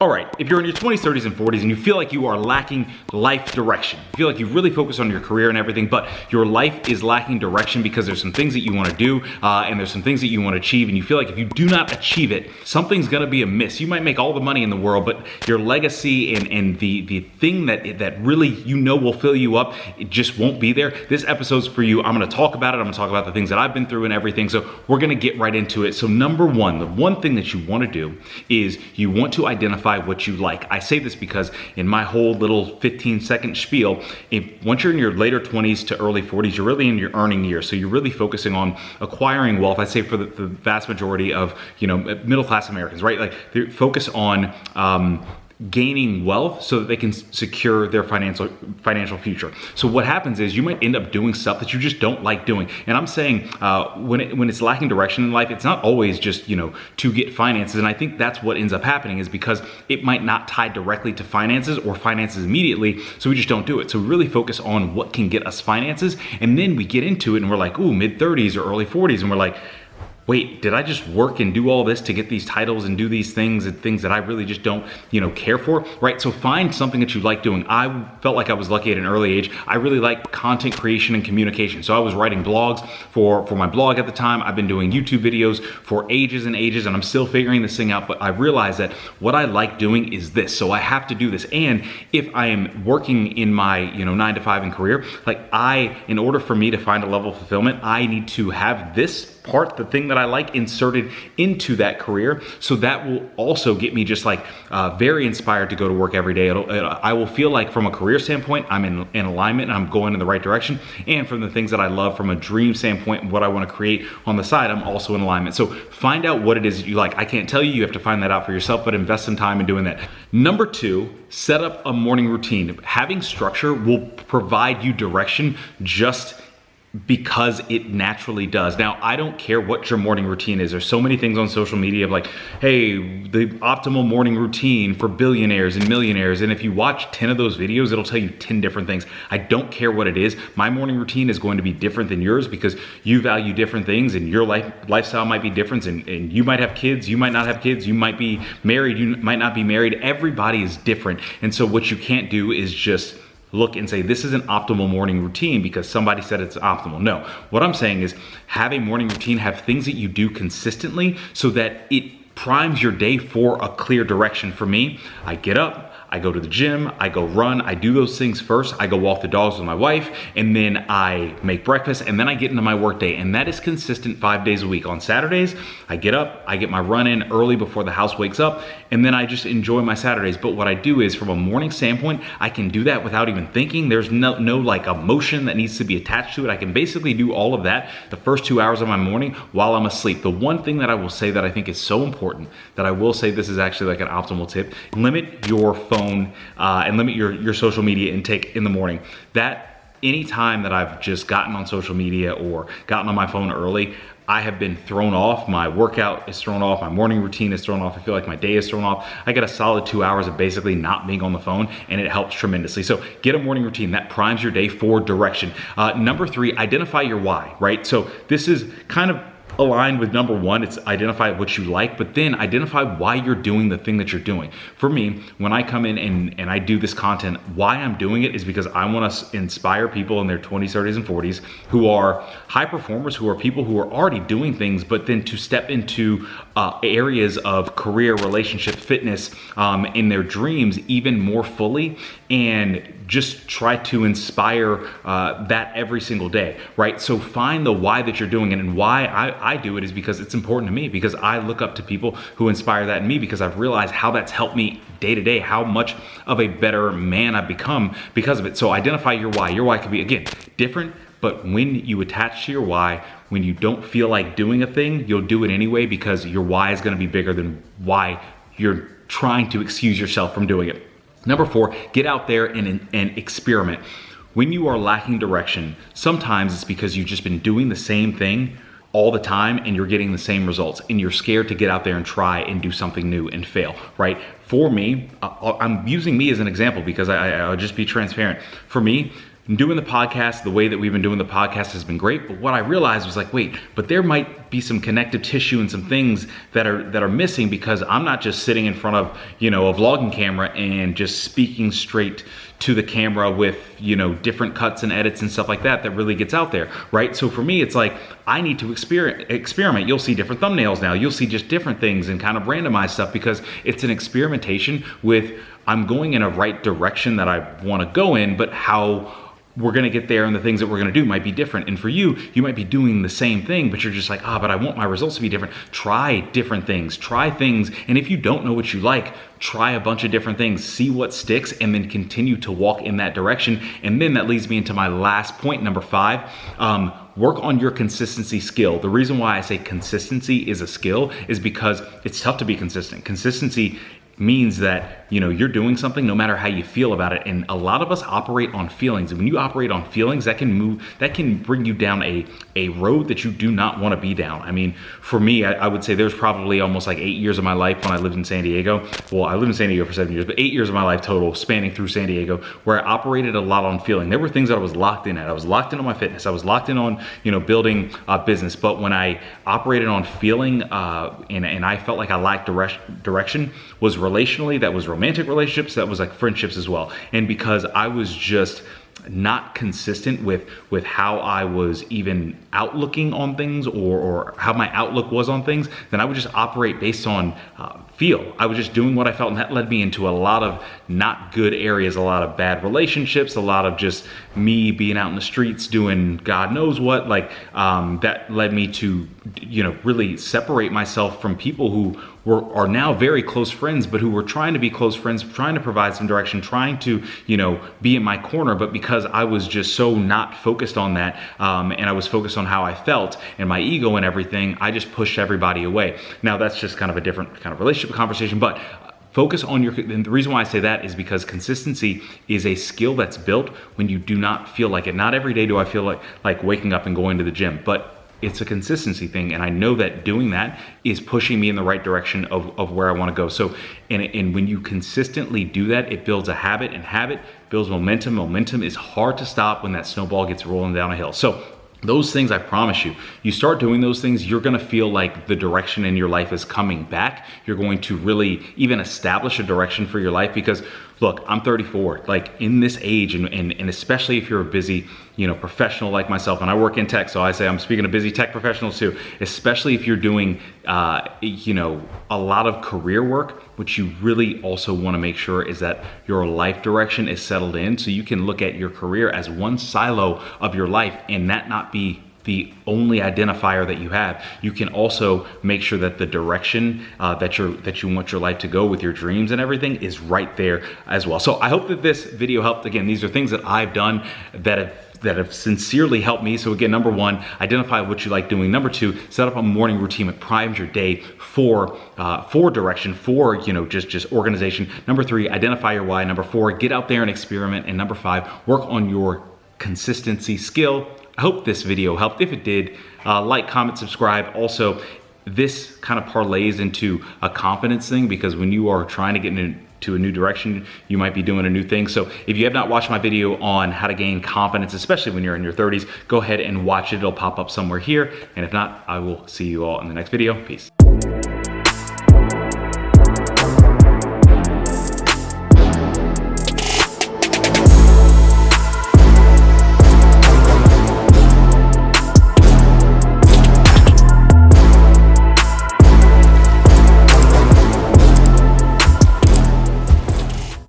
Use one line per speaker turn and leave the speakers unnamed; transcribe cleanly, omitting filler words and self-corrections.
All right, if you're in your 20s, 30s, and 40s and you feel like you are lacking life direction, you feel like you really focus on your career and everything, but your life is lacking direction because there's some things that you want to do and there's some things that you want to achieve, and you feel like if you do not achieve it, something's going to be amiss. You might make all the money in the world, but your legacy and the thing that really will fill you up, it just won't be there. This episode's for you. I'm going to talk about it. I'm going to talk about the things that I've been through and everything. So we're going to get right into it. So number one, the one thing that you want to do is you want to identify what you like. I say this because in my whole little 15-second spiel, once you're in your later 20s to early 40s, you're really in your earning years. So you're really focusing on acquiring wealth. I'd say for the vast majority of middle-class Americans, right? Like they focus on gaining wealth so that they can secure their financial future. So what happens is you might end up doing stuff that you just don't like doing. And I'm saying when it's lacking direction in life, it's not always just to get finances. And I think that's what ends up happening is because it might not tie directly to finances or finances immediately, so we just don't do it. So we really focus on what can get us finances, and then we get into it and we're like, ooh, mid-30s or early 40s, and we're like, wait, did I just work and do all this to get these titles and do these things and things that I really just don't, care for, right? So find something that you like doing. I felt like I was lucky at an early age. I really like content creation and communication. So I was writing blogs for my blog at the time. I've been doing YouTube videos for ages and ages, and I'm still figuring this thing out, but I realized that what I like doing is this. So I have to do this. And if I am working in my, 9 to 5 in career, in order for me to find a level of fulfillment, I need to have this part, the thing that I like, inserted into that career. So that will also get me just very inspired to go to work every day. I will feel like from a career standpoint, I'm in alignment and I'm going in the right direction. And from the things that I love from a dream standpoint and what I want to create on the side, I'm also in alignment. So find out what it is that you like. I can't tell you, you have to find that out for yourself, but invest some time in doing that. Number two, set up a morning routine. Having structure will provide you direction just because it naturally does. Now, I don't care what your morning routine is. There's so many things on social media of hey, the optimal morning routine for billionaires and millionaires. And if you watch 10 of those videos, it'll tell you 10 different things. I don't care what it is. My morning routine is going to be different than yours because you value different things and your lifestyle might be different, and you might have kids, you might not have kids, you might be married, you might not be married. Everybody is different. And so what you can't do is just look and say, this is an optimal morning routine because somebody said it's optimal. No, what I'm saying is have a morning routine, have things that you do consistently so that it primes your day for a clear direction. For me, I get up, I go to the gym, I go run, I do those things first. I go walk the dogs with my wife, and then I make breakfast, and then I get into my work day. And that is consistent 5 days a week. On Saturdays, I get up, I get my run in early before the house wakes up, and then I just enjoy my Saturdays. But what I do is from a morning standpoint, I can do that without even thinking. There's no emotion that needs to be attached to it. I can basically do all of that the first 2 hours of my morning while I'm asleep. The one thing that I will say that I think is so important, that I will say this is actually an optimal tip, limit your phone and limit your social media intake in the morning. That any time that I've just gotten on social media or gotten on my phone early, I have been thrown off. My workout is thrown off. My morning routine is thrown off. I feel like my day is thrown off. I get a solid 2 hours of basically not being on the phone, and it helps tremendously. So get a morning routine that primes your day for direction. Number three, identify your why, right? So this is kind of aligned with number one. It's identify what you like, but then identify why you're doing the thing that you're doing. For me, when I come in and I do this content, why I'm doing it is because I want to inspire people in their 20s, 30s, and 40s who are high performers, who are people who are already doing things, but then to step into areas of career, relationship, fitness, in their dreams even more fully, and just try to inspire that every single day, right? So find the why that you're doing it, and why I do it is because it's important to me, because I look up to people who inspire that in me, because I've realized how that's helped me day to day, how much of a better man I've become because of it. So identify your why. Your why could be, again, different, but when you attach to your why, when you don't feel like doing a thing, you'll do it anyway because your why is going to be bigger than why you're trying to excuse yourself from doing it. Number four, get out there and experiment. When you are lacking direction, sometimes it's because you've just been doing the same thing all the time and you're getting the same results, and you're scared to get out there and try and do something new and fail, right? For me, I'm using me as an example because I'll just be transparent. For me, doing the podcast, the way that we've been doing the podcast has been great. But what I realized was like, wait, but there might be some connective tissue and some things that are missing, because I'm not just sitting in front of, you know, a vlogging camera and just speaking straight to the camera with, you know, different cuts and edits and stuff like that really gets out there, right? So for me, it's like, I need to experiment. You'll see different thumbnails now. You'll see just different things and kind of randomized stuff, because it's an experimentation with, I'm going in a right direction that I want to go in, but how we're going to get there and the things that we're going to do might be different. And for you, you might be doing the same thing, but you're just like, but I want my results to be different. Try different things, try things. And if you don't know what you like, try a bunch of different things, see what sticks, and then continue to walk in that direction. And then that leads me into my last point, number 5. Work on your consistency skill. The reason why I say consistency is a skill is because it's tough to be consistent. Consistency means that, you know, you're doing something no matter how you feel about it. And a lot of us operate on feelings. And when you operate on feelings, that can bring you down a road that you do not want to be down. I mean, for me, I would say there's probably almost like 8 years of my life when I lived in San Diego. Well, I lived in San Diego for 7 years, but 8 years of my life total spanning through San Diego, where I operated a lot on feeling. There were things that I was locked in at. I was locked in on my fitness. I was locked in on, you know, building a business. But when I operated on feeling, and I felt like I lacked direction, was relationally, that was romantic relationships, that was like friendships as well. And because I was just not consistent with how I was even outlooking on things, or how my outlook was on things, then I would just operate based on feel. I was just doing what I felt, and that led me into a lot of not good areas, a lot of bad relationships, a lot of just me being out in the streets doing God knows what. Like that led me to, you know, really separate myself from people who are now very close friends, but who were trying to be close friends, trying to provide some direction, trying to, you know, be in my corner. But because I was just so not focused on that, and I was focused on how I felt and my ego and everything, I just pushed everybody away. Now that's just kind of a different kind of relationship conversation, but focus on and the reason why I say that is because consistency is a skill that's built when you do not feel like it. Not every day do I feel like waking up and going to the gym, but it's a consistency thing, and I know that doing that is pushing me in the right direction of where I want to go. So, and when you consistently do that, it builds a habit, and habit builds momentum. Momentum is hard to stop when that snowball gets rolling down a hill. So those things, I promise you, you start doing those things, you're gonna feel like the direction in your life is coming back. You're going to really even establish a direction for your life, because look, I'm 34, like in this age, and especially if you're a busy, you know, professional like myself, and I work in tech, so I say I'm speaking to busy tech professionals too, especially if you're doing, you know, a lot of career work, which you really also wanna make sure is that your life direction is settled in, so you can look at your career as one silo of your life and that not be the only identifier that you have. You can also make sure that the direction that you want your life to go with your dreams and everything is right there as well. So I hope that this video helped. Again, these are things that I've done that have sincerely helped me. So again, number 1, identify what you like doing. Number 2, set up a morning routine that primes your day for direction, for, you know, just organization. Number 3, identify your why. Number 4, get out there and experiment. And number 5, work on your consistency skill. I hope this video helped. If it did, like, comment, subscribe. Also, this kind of parlays into a confidence thing, because when you are trying to get into a new direction, you might be doing a new thing. So if you have not watched my video on how to gain confidence, especially when you're in your 30s, go ahead and watch it. It'll pop up somewhere here. And if not, I will see you all in the next video. Peace.